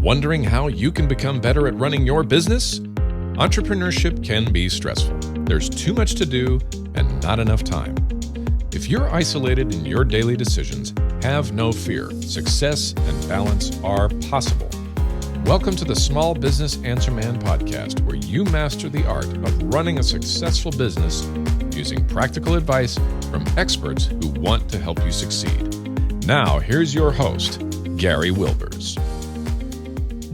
Wondering how you can become better at running your business? Entrepreneurship can be stressful. There's too much to do and not enough time. If you're isolated in your daily decisions, have no fear. Success and balance are possible. Welcome to the Small Business Answer Man podcast, where you master the art of running a successful business using practical advice from experts who want to help you succeed. Now, here's your host, Gary Wilbers.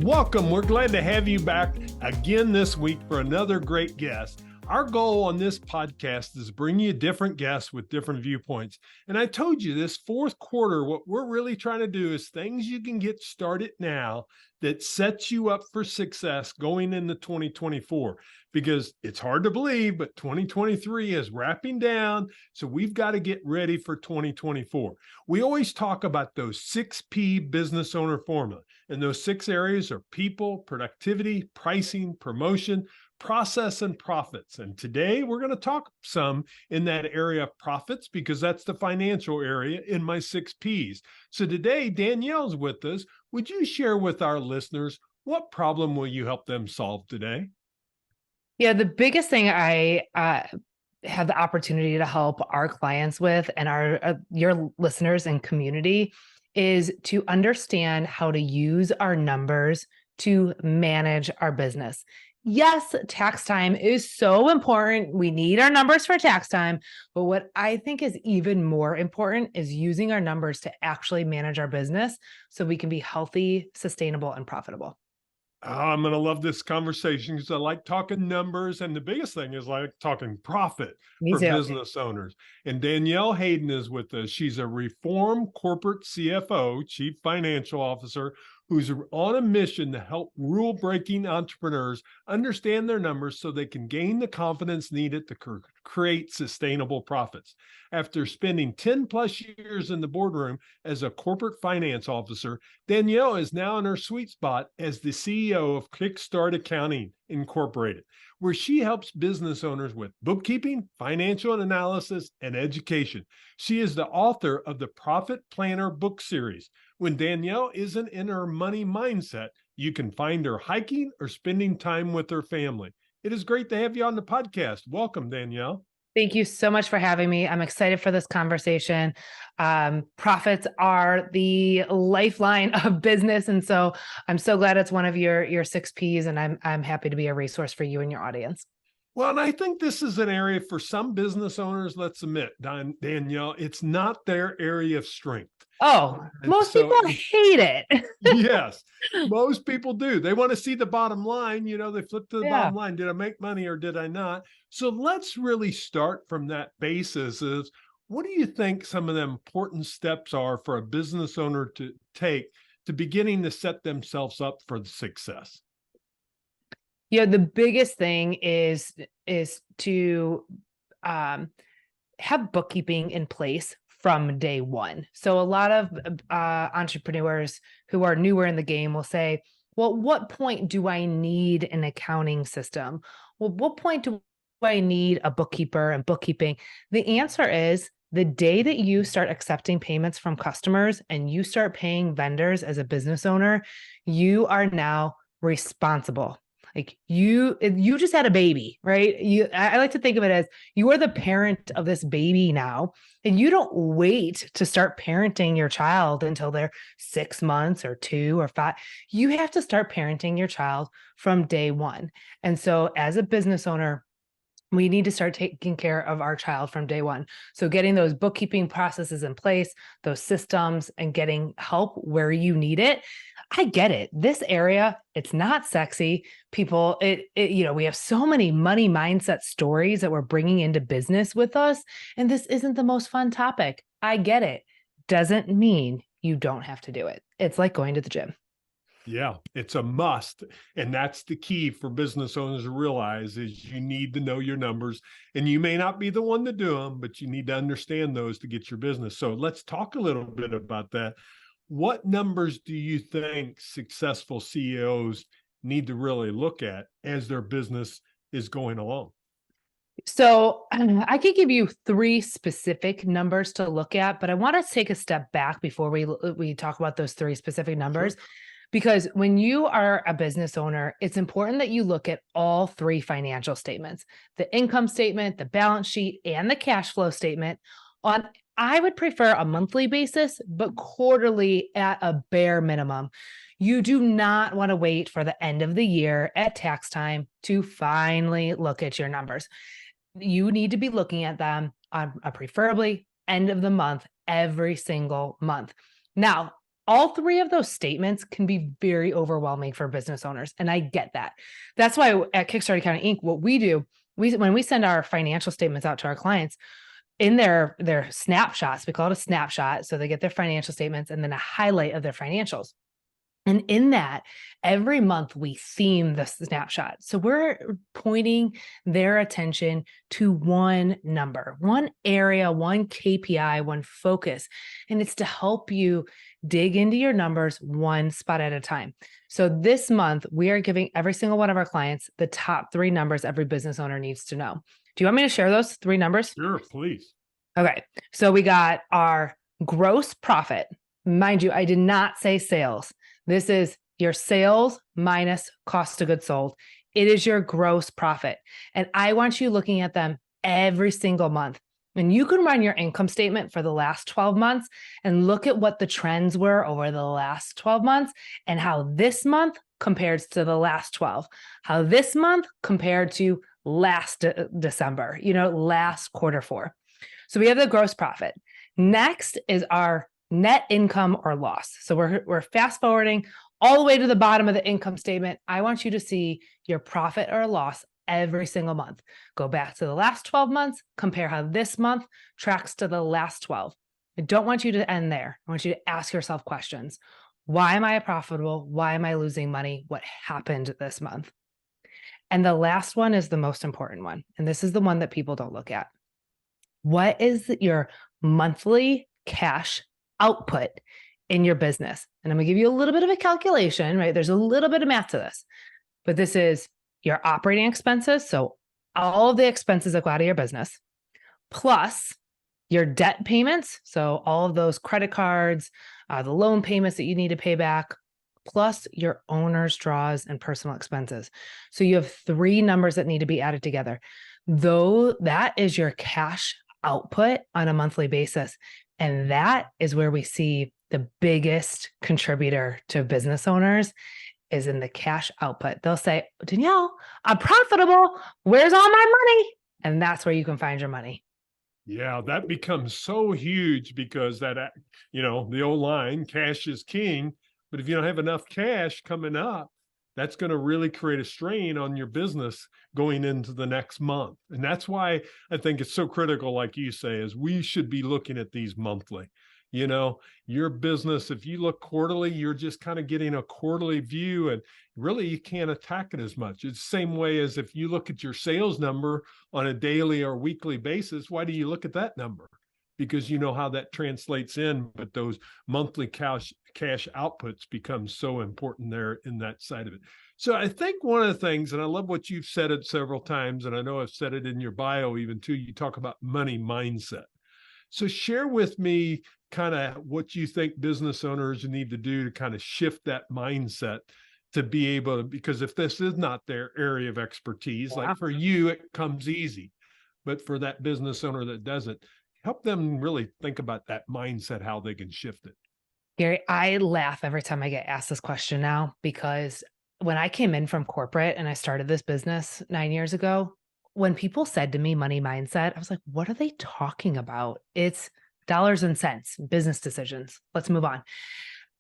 Welcome. We're glad to have you back again this week for another great guest. Our goal on this podcast is to bring you different guests with different viewpoints. And I told you this fourth quarter, what we're really trying to do is things you can get started now that sets you up for success going into 2024. Because it's hard to believe, but 2023 is wrapping down. So we've got to get ready for 2024. We always talk about those 6P business owner formula. And those 6 areas are people, productivity, pricing, promotion, process, and profits. And today we're going to talk some in that area of profits because that's the financial area in my 6 Ps. So today Danielle's with us. Would you share with our listeners what problem will you help them solve today? Yeah, the biggest thing I have the opportunity to help our clients with and your listeners and community is to understand how to use our numbers to manage our business. Yes, tax time is so important. We need our numbers for tax time. But what I think is even more important is using our numbers to actually manage our business so we can be healthy, sustainable, and profitable. I'm going to love this conversation because I like talking numbers. And the biggest thing is like talking profit for business owners. And Danielle Hayden is with us. She's a reformed corporate CFO, Chief Financial Officer, who's on a mission to help rule-breaking entrepreneurs understand their numbers so they can gain the confidence needed to create sustainable profits. After spending 10 plus years in the boardroom as a corporate finance officer, Danielle is now in her sweet spot as the CEO of Kickstart Accounting Incorporated, where she helps business owners with bookkeeping, financial analysis, and education. She is the author of the Profit Planner book series. When Danielle isn't in her money mindset, you can find her hiking or spending time with her family. It is great to have you on the podcast. Welcome, Danielle. Thank you so much for having me. I'm excited for this conversation. Profits are the lifeline of business. And so I'm so glad it's one of your 6 Ps, and I'm happy to be a resource for you and your audience. Well, and I think this is an area for some business owners, let's admit, Danielle, it's not their area of strength. Oh, most people hate it. Yes, most people do. They want to see the bottom line. You know, they flip to the bottom line. Did I make money or did I not? So let's really start from that basis is, what do you think some of the important steps are for a business owner to take to beginning to set themselves up for the success? Yeah, the biggest thing is to have bookkeeping in place from day one. So a lot of entrepreneurs who are newer in the game will say, well, what point do I need an accounting system? Well, what point do I need a bookkeeper and bookkeeping? The answer is the day that you start accepting payments from customers and you start paying vendors as a business owner, you are now responsible. Like you just had a baby, right? I like to think of it as you are the parent of this baby now, and you don't wait to start parenting your child until they're 6 months or 2 or 5. You have to start parenting your child from day one. And so as a business owner, we need to start taking care of our child from day one. So getting those bookkeeping processes in place, those systems, and getting help where you need it. I get it. This area, it's not sexy. People, we have so many money mindset stories that we're bringing into business with us, and this isn't the most fun topic. I get it. Doesn't mean you don't have to do it. It's like going to the gym. Yeah, it's a must. And that's the key for business owners to realize is you need to know your numbers, and you may not be the one to do them, but you need to understand those to get your business. So let's talk a little bit about that. What numbers do you think successful CEOs need to really look at as their business is going along? So I could give you 3 specific numbers to look at, but I want to take a step back before we talk about those 3 specific numbers. Sure. Because when you are a business owner, it's important that you look at all three financial statements, the income statement, the balance sheet, and the cash flow statement on, I would prefer a monthly basis, but quarterly at a bare minimum. You do not want to wait for the end of the year at tax time to finally look at your numbers. You need to be looking at them on a preferably end of the month, every single month. Now, all three of those statements can be very overwhelming for business owners, and I get that. That's why at Kickstart Accounting Inc., what we do, when we send our financial statements out to our clients, in their snapshots, we call it a snapshot, so they get their financial statements and then a highlight of their financials. And in that, every month we theme the snapshot. So we're pointing their attention to one number, one area, one KPI, one focus. And it's to help you dig into your numbers one spot at a time. So this month, we are giving every single one of our clients the top 3 numbers every business owner needs to know. Do you want me to share those 3 numbers? Sure, please. Okay. So we got our gross profit. Mind you, I did not say sales. This is your sales minus cost of goods sold. It is your gross profit. And I want you looking at them every single month. And you can run your income statement for the last 12 months and look at what the trends were over the last 12 months and how this month compares to the last 12, how this month compared to last December, last quarter 4. So we have the gross profit. Next is our net income or loss. So we're fast forwarding all the way to the bottom of the income statement. I want you to see your profit or loss every single month. Go back to the last 12 months, compare how this month tracks to the last 12. I don't want you to end there. I want you to ask yourself questions. Why am I profitable? Why am I losing money? What happened this month? And the last one is the most important one. And this is the one that people don't look at. What is your monthly cash output in your business? And I'm going to give you a little bit of a calculation, right? There's a little bit of math to this, but this is your operating expenses. So all of the expenses that go out of your business, plus your debt payments. So all of those credit cards, the loan payments that you need to pay back, plus your owner's draws and personal expenses. So you have 3 numbers that need to be added together. Though that is your cash output on a monthly basis. And that is where we see the biggest contributor to business owners is in the cash output. They'll say, Danielle, I'm profitable. Where's all my money? And that's where you can find your money. Yeah, that becomes so huge because that, the old line, cash is king. But if you don't have enough cash coming up, that's going to really create a strain on your business going into the next month. And that's why I think it's so critical, like you say, is we should be looking at these monthly. Your business, if you look quarterly, you're just kind of getting a quarterly view and really you can't attack it as much. It's the same way as if you look at your sales number on a daily or weekly basis. Why do you look at that number? Because you know how that translates in, but those monthly cash outputs become so important there in that side of it. So I think one of the things, and I love what you've said it several times, and I know I've said it in your bio even too, you talk about money mindset. So share with me kind of what you think business owners need to do to kind of shift that mindset to be able to, because if this is not their area of expertise, like for you, it comes easy, but for that business owner that doesn't, help them really think about that mindset, how they can shift it. Gary, I laugh every time I get asked this question now, because when I came in from corporate and I started this business 9 years ago, when people said to me money mindset, I was like, what are they talking about? It's dollars and cents, business decisions. Let's move on.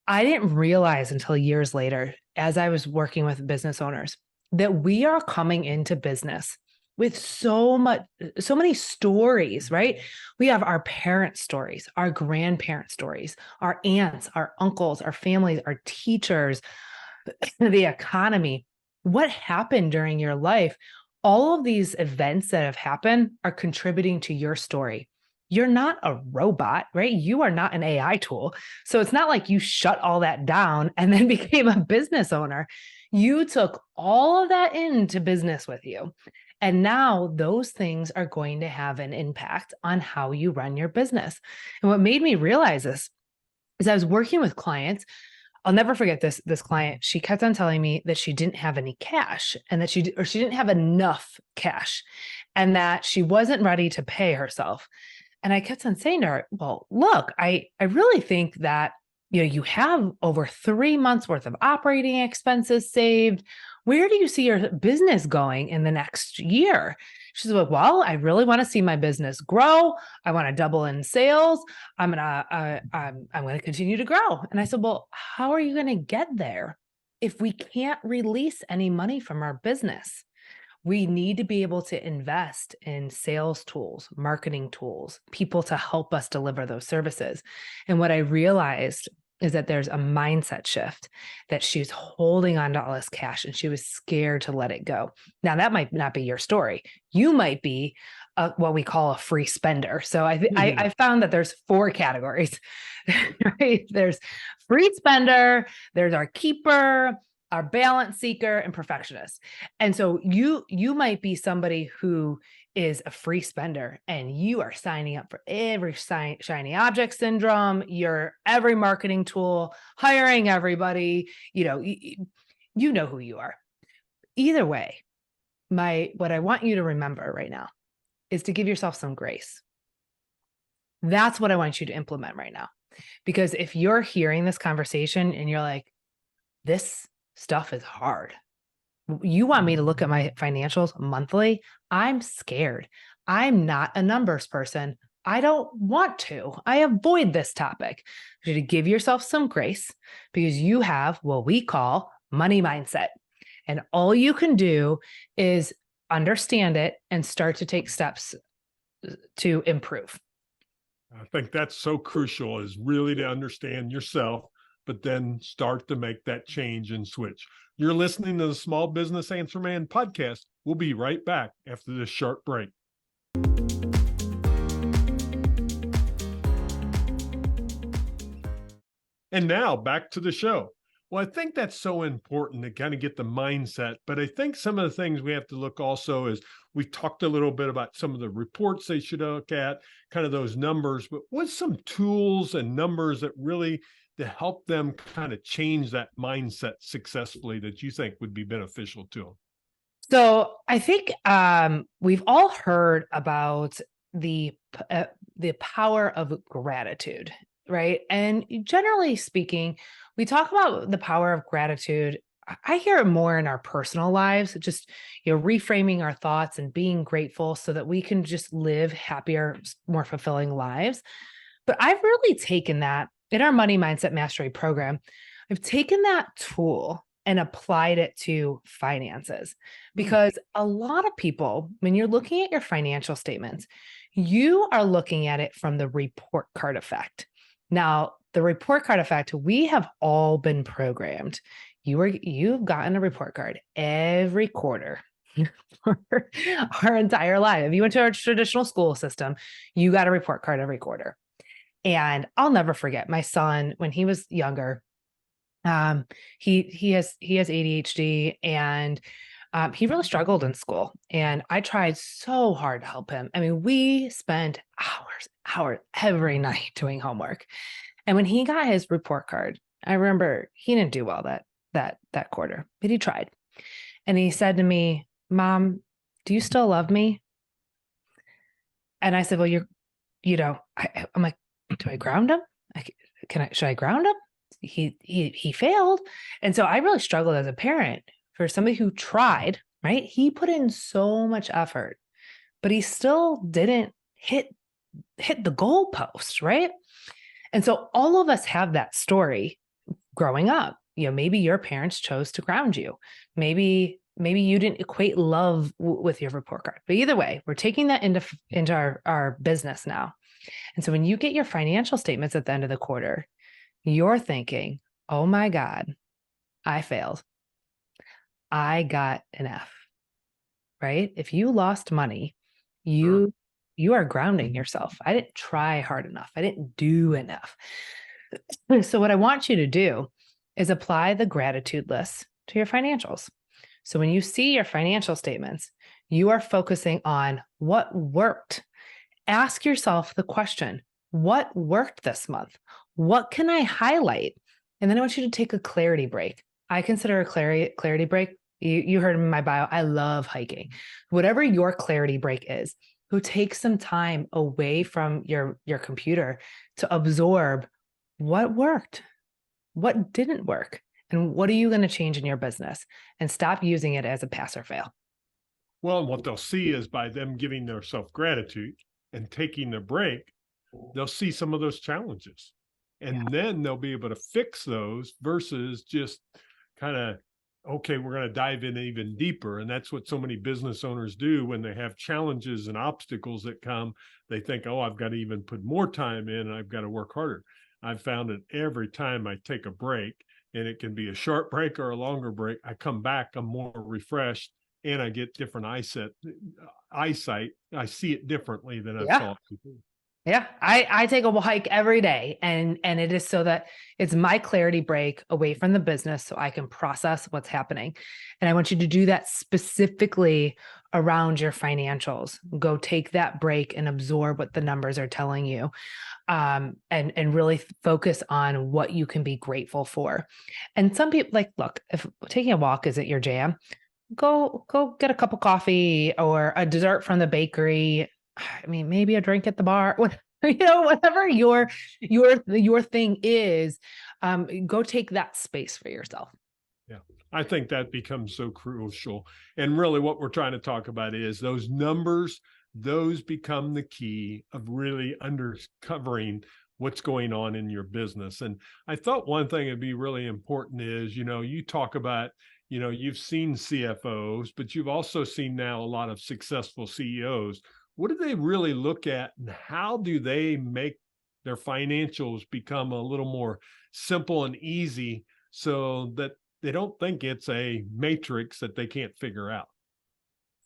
I didn't realize until years later, as I was working with business owners, that we are coming into business with so many stories, right? We have our parents' stories, our grandparents' stories, our aunts, our uncles, our families, our teachers, the economy. What happened during your life? All of these events that have happened are contributing to your story. You're not a robot, right? You are not an AI tool. So it's not like you shut all that down and then became a business owner. You took all of that into business with you. And now those things are going to have an impact on how you run your business. And what made me realize this is I was working with clients. I'll never forget this client. She kept on telling me that she didn't have any cash and that she didn't have enough cash and that she wasn't ready to pay herself. And I kept on saying to her, well, look, I really think that, you have over 3 months worth of operating expenses saved. Where do you see your business going in the next year? She said, well, I really want to see my business grow. I want to double in sales. I'm going to continue to grow. And I said, well, how are you going to get there if we can't release any money from our business? We need to be able to invest in sales tools, marketing tools, people to help us deliver those services. And what I realized is that there's a mindset shift, that she's holding on to all this cash and she was scared to let it go. Now, that might not be your story. You might be what we call a free spender. So I found that there's 4 categories, right? There's free spender, there's our keeper, our balance seeker, and perfectionist. And so you might be somebody who is a free spender and you are signing up for every shiny object syndrome, every marketing tool, hiring everybody, you know who you are. Either way, what I want you to remember right now is to give yourself some grace. That's what I want you to implement right now. Because if you're hearing this conversation and you're like, this stuff is hard. You want me to look at my financials monthly? I'm scared. I'm not a numbers person. I don't want to. I avoid this topic. You to give yourself some grace because you have what we call money mindset. And all you can do is understand it and start to take steps to improve. I think that's so crucial, is really to understand yourself, but then start to make that change and switch. You're listening to the Small Business Answer Man podcast. We'll be right back after this short break. And now back to the show. Well, I think that's so important to kind of get the mindset, but I think some of the things we have to look also is, we talked a little bit about some of the reports they should look at, kind of those numbers, but what's some tools and numbers that really to help them kind of change that mindset successfully that you think would be beneficial to them? So I think we've all heard about the power of gratitude, right? And generally speaking, we talk about the power of gratitude. I hear it more in our personal lives, just, reframing our thoughts and being grateful so that we can just live happier, more fulfilling lives. But I've really taken that in our Money Mindset Mastery program. I've taken that tool and applied it to finances, because a lot of people, when you're looking at your financial statements, you are looking at it from the report card effect. Now, the report card effect, we have all been programmed. You've gotten a report card every quarter for our entire life. If you went to our traditional school system, you got a report card every quarter. And I'll never forget my son when he was younger. He has ADHD, and he really struggled in school. And I tried so hard to help him. I mean, we spent hours every night doing homework. And when he got his report card, I remember he didn't do well that quarter, but he tried. And he said to me, "Mom, do you still love me?" And I said, "Well, I'm like, do I ground him? Should I ground him?" He failed. And so I really struggled as a parent for somebody who tried, right? He put in so much effort, but he still didn't hit the goalpost, right? And so all of us have that story growing up. Maybe your parents chose to ground you. Maybe you didn't equate love with your report card. But either way, we're taking that into our business now. And so when you get your financial statements at the end of the quarter, you're thinking, oh my God, I failed. I got an F, right? If you lost money, you are grounding yourself. I didn't try hard enough. I didn't do enough. So what I want you to do is apply the gratitude list to your financials. So when you see your financial statements, you are focusing on what worked. Ask yourself the question, what worked this month? What can I highlight? And then I want you to take a clarity break. I consider a clarity break. You heard in my bio, I love hiking. Whatever your clarity break is, go take some time away from your computer to absorb what worked, what didn't work, and what are you going to change in your business, and stop using it as a pass or fail. Well, and what they'll see is by them giving their self-gratitude and taking their break, they'll see some of those challenges. And then they'll be able to fix those versus just kind of, okay, we're going to dive in even deeper. And that's what so many business owners do when they have challenges and obstacles that come. They think, oh, I've got to even put more time in and I've got to work harder. I've found that every time I take a break, and it can be a short break or a longer break, I come back, I'm more refreshed, and I get different eyesight. I see it differently than I saw it before. Yeah, I take a hike every day, and it is so that it's my clarity break away from the business so I can process what's happening. And I want you to do that specifically around your financials. Go take that break and absorb what the numbers are telling you. And really focus on what you can be grateful for. And some people look, if taking a walk isn't your jam, go get a cup of coffee or a dessert from the bakery. I mean, maybe a drink at the bar, whatever your thing is, go take that space for yourself. Yeah, I think that becomes so crucial. And really what we're trying to talk about is those numbers, those become the key of really uncovering what's going on in your business. And I thought one thing that'd be really important is, you talk about, you've seen CFOs, but you've also seen now a lot of successful CEOs. What do they really look at, and how do they make their financials become a little more simple and easy so that they don't think it's a matrix that they can't figure out?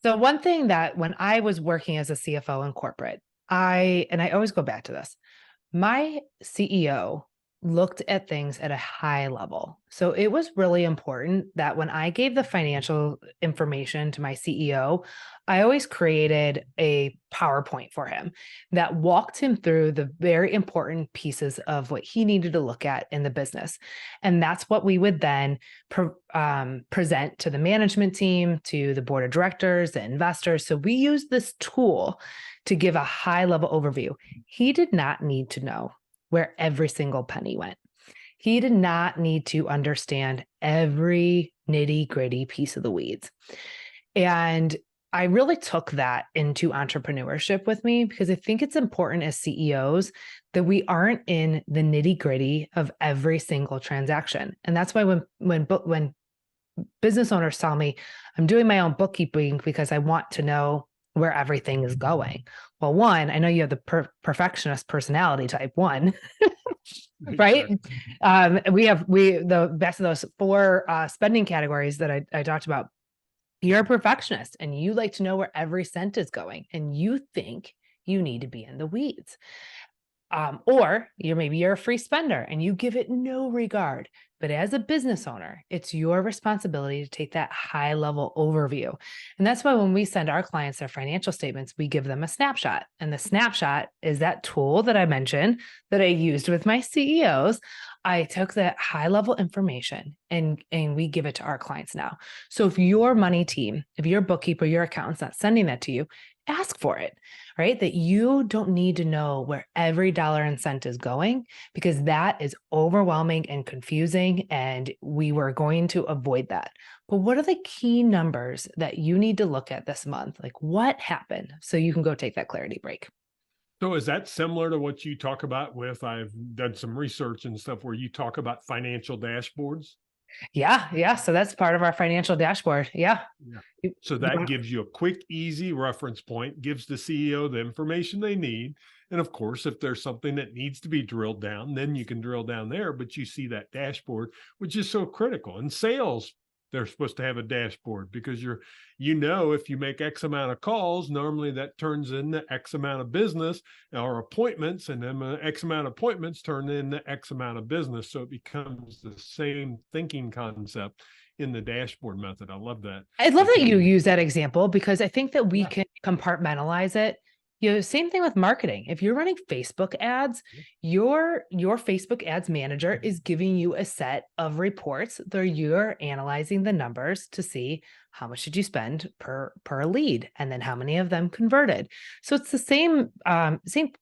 So one thing that when I was working as a CFO in corporate, I always go back to this, my CEO looked at things at a high level. So it was really important that when I gave the financial information to my CEO, I always created a PowerPoint for him that walked him through the very important pieces of what he needed to look at in the business. And that's what we would then present to the management team, to the board of directors, the investors. So we used this tool to give a high level overview. He did not need to know where every single penny went. He did not need to understand every nitty gritty piece of the weeds. And I really took that into entrepreneurship with me because I think it's important as CEOs that we aren't in the nitty gritty of every single transaction. And that's why when business owners tell me I'm doing my own bookkeeping because I want to know where everything is going. Well, one, I know you have the perfectionist personality type 1, right? The best of those 4 spending categories that I talked about. You're a perfectionist and you like to know where every cent is going, and you think you need to be in the weeds. Or you're a free spender and you give it no regard. But as a business owner, it's your responsibility to take that high level overview. And that's why when we send our clients their financial statements, we give them a snapshot. And the snapshot is that tool that I mentioned that I used with my CEOs. I took that high level information and we give it to our clients now. So if your money team, if your bookkeeper, your accountant's not sending that to you, ask for it, right? That you don't need to know where every dollar and cent is going, because that is overwhelming and confusing, and we were going to avoid that. But what are the key numbers that you need to look at this month? Like what happened so you can go take that clarity break? So is that similar to what you talk about with, I've done some research and stuff where you talk about financial dashboards? Yeah. So that's part of our financial dashboard. Yeah. So that gives you a quick, easy reference point, gives the CEO the information they need. And of course, if there's something that needs to be drilled down, then you can drill down there, but you see that dashboard, which is so critical. In sales, they're supposed to have a dashboard because if you make X amount of calls, normally that turns into X amount of business or appointments, and then X amount of appointments turn into X amount of business. So it becomes the same thinking concept in the dashboard method. I love that. I love that you use that example because I think that we can compartmentalize it Same thing with marketing. If you're running Facebook ads, your Facebook ads manager is giving you a set of reports that you're analyzing the numbers to see how much did you spend per lead, and then how many of them converted. So it's the same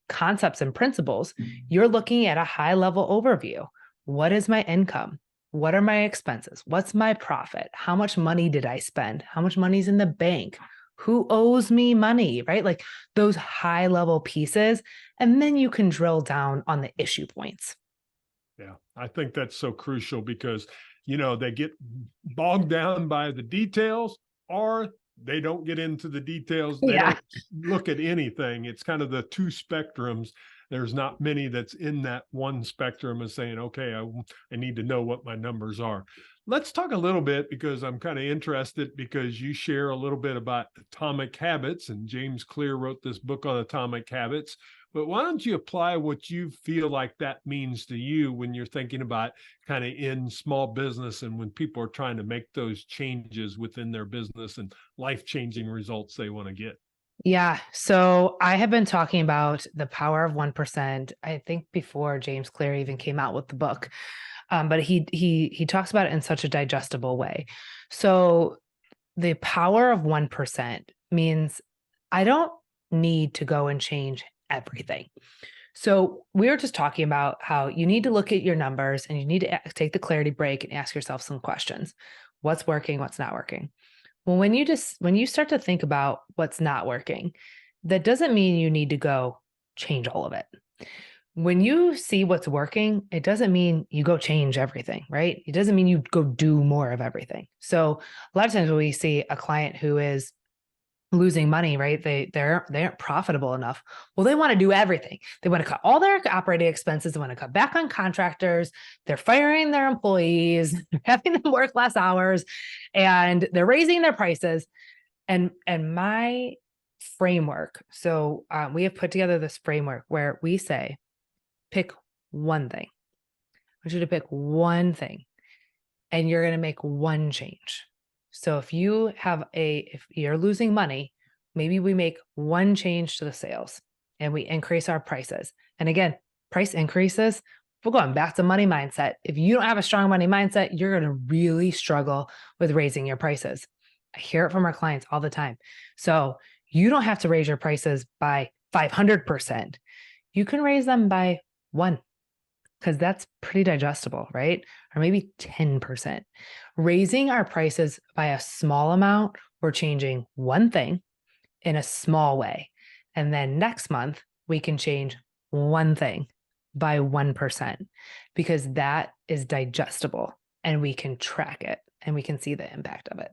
concepts and principles. You're looking at a high level overview. What is my income? What are my expenses? What's my profit? How much money did I spend? How much money's in the bank? Who owes me money, right? Like those high level pieces. And then you can drill down on the issue points. Yeah, I think that's so crucial because, they get bogged down by the details, or they don't get into the details. They don't look at anything. It's kind of the two spectrums. There's not many that's in that one spectrum of saying, okay, I need to know what my numbers are. Let's talk a little bit, because I'm kind of interested, because you share a little bit about atomic habits, and James Clear wrote this book on atomic habits. But why don't you apply what you feel like that means to you when you're thinking about kind of in small business, and when people are trying to make those changes within their business and life-changing results they want to get? Yeah. So I have been talking about the power of 1%, I think before James Clear even came out with the book. But he talks about it in such a digestible way. So the power of 1% means I don't need to go and change everything. So we were just talking about how you need to look at your numbers, and you need to take the clarity break and ask yourself some questions. What's working? What's not working? Well, when you start to think about what's not working, that doesn't mean you need to go change all of it. When you see what's working, it doesn't mean you go change everything, right? It doesn't mean you go do more of everything. So a lot of times when we see a client who is losing money, right? They aren't profitable enough. Well, they want to do everything. They want to cut all their operating expenses. They want to cut back on contractors. They're firing their employees, they're having them work less hours, and they're raising their prices. And my framework. So we have put together this framework where we say, pick one thing. I want you to pick one thing, and you're going to make one change. So if you're losing money, maybe we make one change to the sales and we increase our prices. And again, price increases, we're going back to money mindset. If you don't have a strong money mindset, you're going to really struggle with raising your prices. I hear it from our clients all the time. So you don't have to raise your prices by 500%. You can raise them by 1%. Because that's pretty digestible, right? Or maybe 10%. Raising our prices by a small amount, we're changing one thing in a small way. And then next month, we can change one thing by 1%, because that is digestible and we can track it and we can see the impact of it.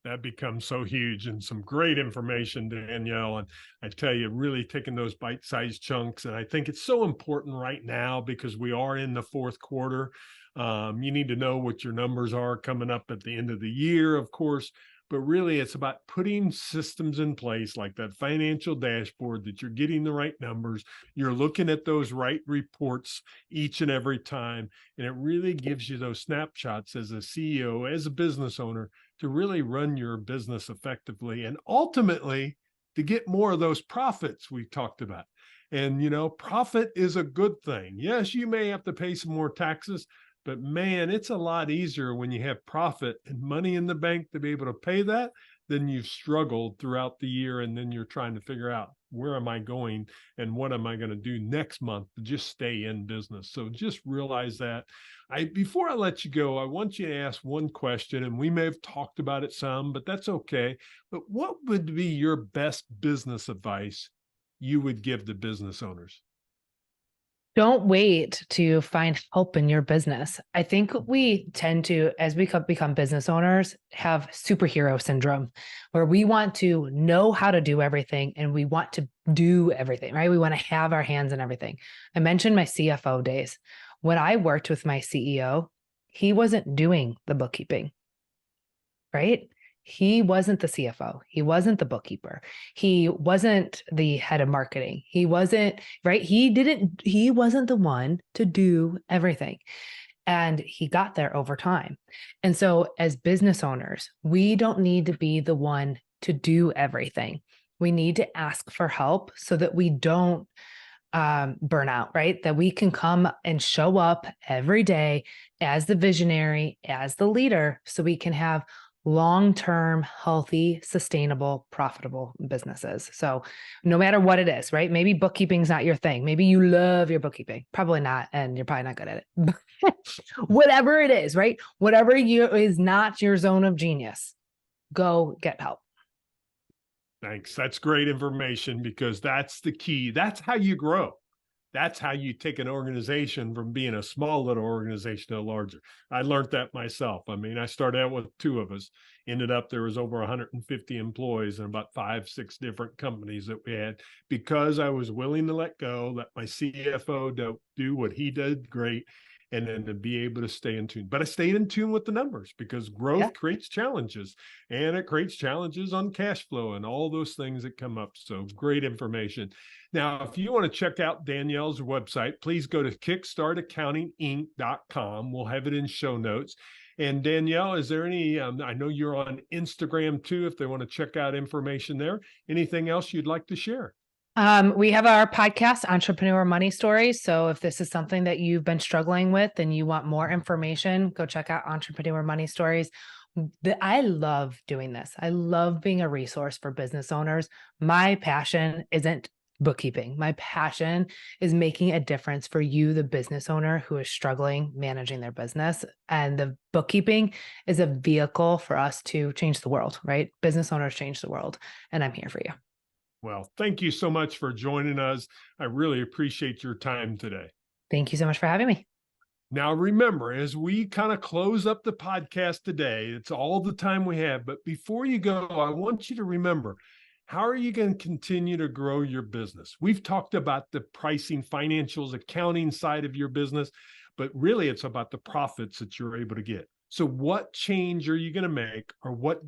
That becomes so huge, and some great information, Danielle. And I tell you, really taking those bite-sized chunks. And I think it's so important right now because we are in the fourth quarter. You need to know what your numbers are coming up at the end of the year, of course, but really it's about putting systems in place like that financial dashboard, that you're getting the right numbers. You're looking at those right reports each and every time. And it really gives you those snapshots as a CEO, as a business owner, to really run your business effectively, and ultimately to get more of those profits we talked about. And, profit is a good thing. Yes, you may have to pay some more taxes, but man, it's a lot easier when you have profit and money in the bank to be able to pay that than you've struggled throughout the year. And then you're trying to figure out, where am I going and what am I going to do next month to just stay in business? So just realize that. Before I let you go, I want you to ask one question, and we may have talked about it some, but that's okay. But what would be your best business advice you would give to business owners? Don't wait to find help in your business. I think we tend to, as we become business owners, have superhero syndrome, where we want to know how to do everything and we want to do everything, right? We want to have our hands in everything. I mentioned my CFO days. When I worked with my CEO, he wasn't doing the bookkeeping, right? He wasn't the CFO. He wasn't the bookkeeper. He wasn't the head of marketing. He wasn't, right? He wasn't the one to do everything. And he got there over time. And so as business owners, we don't need to be the one to do everything. We need to ask for help so that we don't burn out, right? That we can come and show up every day as the visionary, as the leader, so we can have long-term, healthy, sustainable, profitable businesses. So no matter what it is, right? Maybe bookkeeping is not your thing. Maybe you love your bookkeeping. Probably not, and you're probably not good at it. Whatever it is, right? Whatever is not your zone of genius, go get help. Thanks. That's great information, because that's the key. That's how you grow. That's how you take an organization from being a small little organization to a larger. I learned that myself. I mean, I started out with 2 of us, ended up there was over 150 employees and about 5-6 different companies that we had, because I was willing to let go, let my CFO do what he did great, and then to be able to stay in tune. But I stayed in tune with the numbers, because growth creates challenges, and it creates challenges on cash flow and all those things that come up. So great information. Now, if you want to check out Danielle's website, please go to kickstartaccountinginc.com. We'll have it in show notes. And Danielle, is there any, I know you're on Instagram too, if they want to check out information there. Anything else you'd like to share? We have our podcast, Entrepreneur Money Stories. So if this is something that you've been struggling with and you want more information, go check out Entrepreneur Money Stories. I love doing this. I love being a resource for business owners. My passion isn't bookkeeping. My passion is making a difference for you, the business owner who is struggling managing their business. And the bookkeeping is a vehicle for us to change the world, right? Business owners change the world, and I'm here for you. Well, thank you so much for joining us. I really appreciate your time today. Thank you so much for having me. Now, remember, as we kind of close up the podcast today, it's all the time we have. But before you go, I want you to remember, how are you going to continue to grow your business? We've talked about the pricing, financials, accounting side of your business, but really it's about the profits that you're able to get. So what change are you going to make, or what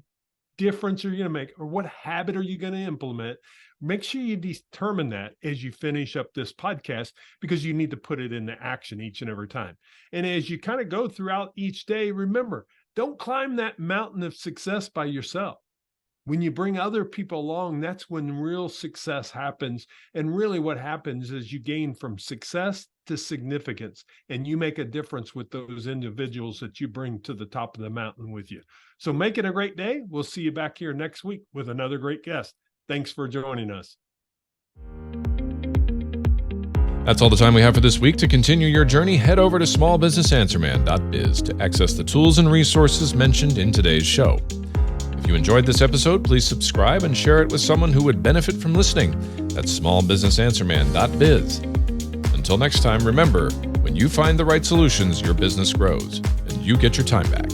difference are you going to make, or what habit are you going to implement? Make sure you determine that as you finish up this podcast, because you need to put it into action each and every time. And as you kind of go throughout each day, remember, don't climb that mountain of success by yourself. When you bring other people along, that's when real success happens. And really what happens is you gain from success to significance, and you make a difference with those individuals that you bring to the top of the mountain with you. So make it a great day. We'll see you back here next week with another great guest. Thanks for joining us. That's all the time we have for this week. To continue your journey, head over to smallbusinessanswerman.biz to access the tools and resources mentioned in today's show. If you enjoyed this episode, please subscribe and share it with someone who would benefit from listening. That's smallbusinessanswerman.biz. Until next time, remember, when you find the right solutions, your business grows and you get your time back.